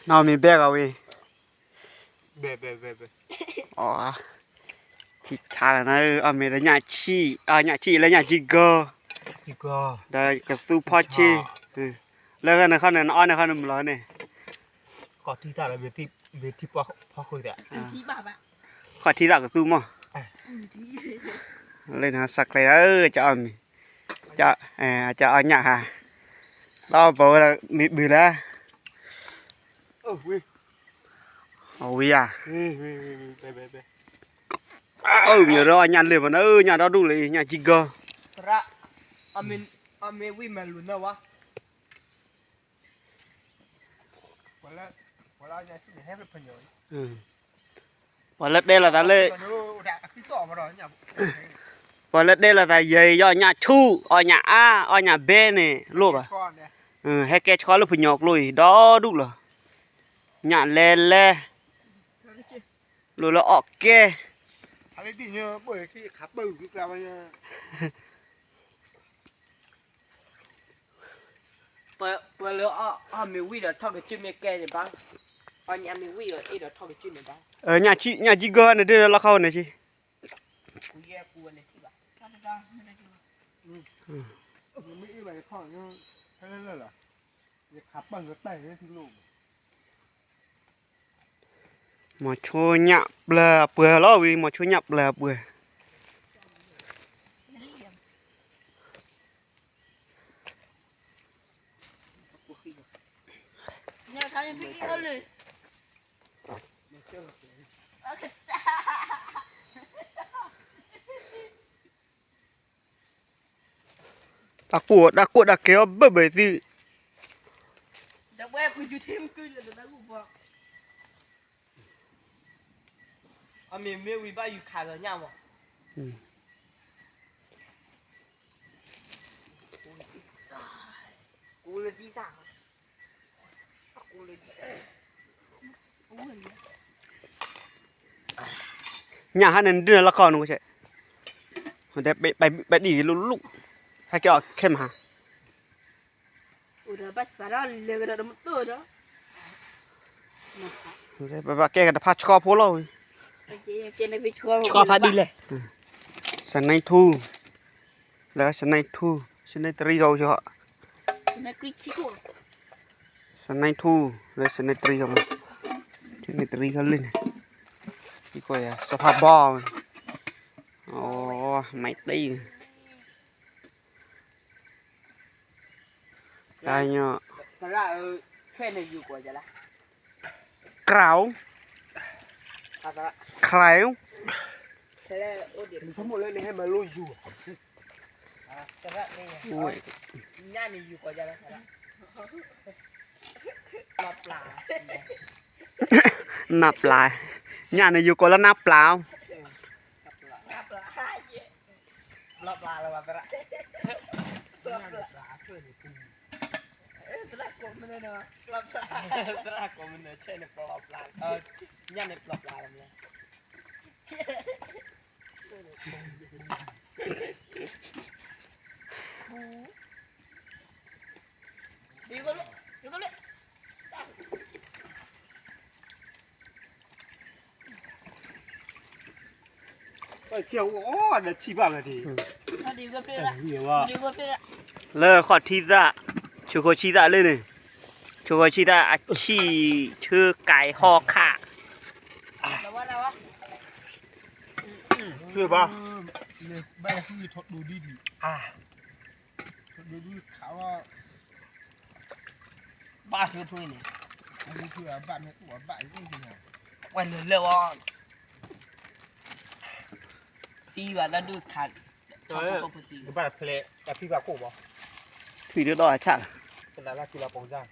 nào mình bé rồi Bé. ờ thì cha là nó mình là nhà chi là nhà chi cơ đây cái su po chiแล้วกันนะเขาเนี่ยอ้อนนะเขาเนี่ยร้อนเนี่ย ก็ที่ตาละเวทีพอคุยแต่ ที่บ้าบะ ขอที่รักกับซูมั้ง ที่ เล่นหาสักเลยจะเอาจะเอาหยาฮะเราบอกว่ามีบือแล้ว วิ เอาวิอ่ะ ไป มีรอหยาเลยมันหยาเราดูเลยหยาจิกก็ ระอามิวิมาลุนะวะ wala yaที่ให้เป็นพยอย วันละเดlà ta lê ดักที่ต่อมาหรอเนี่ย วันละเดlà ta dày do nhả chu ở nhà a ở nhà b này lốp à ก่อนเนี่ย hay cái chó lúc phải nhọc lùi đó đúng rồi nhả lê rồi là ọt kê อะไรดีเนี่ยบ่อยที่ขับปื้อคือแล้วเนี่ย เปิดแล้วอามิวิแล้วทอดกับจิ้มแก่ๆบ้างอันนี้อามิวิแล้วเดี๋ยวทอดกับจิ้มบ้าง nhà chị gơ này đây là khâu này chị กูแยกกูเลยที่บ้าไม่อะไรข้อเนี่ยแค่นั้นเหรอจะขับปื้อก็ไต่ได้ที่ลูก mà cho nhặt bờ bừa lo vì mà cho nhặt bờ bừa เนี่ยทำยังพี่ก็เลย đã cuột đã kéo bờ bể gì จะแวะกูอยู่ที่มึงกูเลยนะกูบอกอามิวิบ้าอยู่ขาเลยเนี่ยมั้งกูเลยที่สามกูเลยnhà hắn nên đưa là con đúng không chị để bay đi lúc hay kiểu khem hả udah pasar le ada motor dah để bà kia cái phát cho phố rồi cái này bị cho phát đi lên sân này thu là sân này thu sân này tri rồi cho họ sân này thu là sân này tri rồi sân này tri hơn lên cái coi à sập bò ồ mày đi đây nhá thật ra chuyện nàyอยู่กว่าจะละ cào thật ra khéo thế là ô điểm ทั้งหมดเลยให้มาลุยอยู่ thật ra đây ui ย่านี่อยู่กว่าจะละปลา nạp lại nhà này dù có là nạp lao ปลาแล้วว่าตระกบมันเนาะตระกบมันใช่ในปลาย่าในปลาแล้วเนี่ยดีกว่าเลยเกี่ยวอ๋อเดี๋ยวชี้บ้างเลยดิ ดีกว่าเป็นละ เหี้ยว่า ดีกว่าเป็นละ lơ khỏi thi ra chú có chi ra lên này chú có chi ra chi chưa cái ho khả แล้วว่า เชื่อป่ะเนี่ยแม่คือทดดูดีทดดูเขาว่า บ้าคือทุยนี่ อันนี้คือบ้านในตัวบ้านจริงๆอ่ะ วันนึงเรียกว่าตีว่าแล้วดูขาด บ้านเพลแต่พี่บ้านกูบ่ thủy nước đỏ chắc เป็นอะไรกีฬาปงจ้าง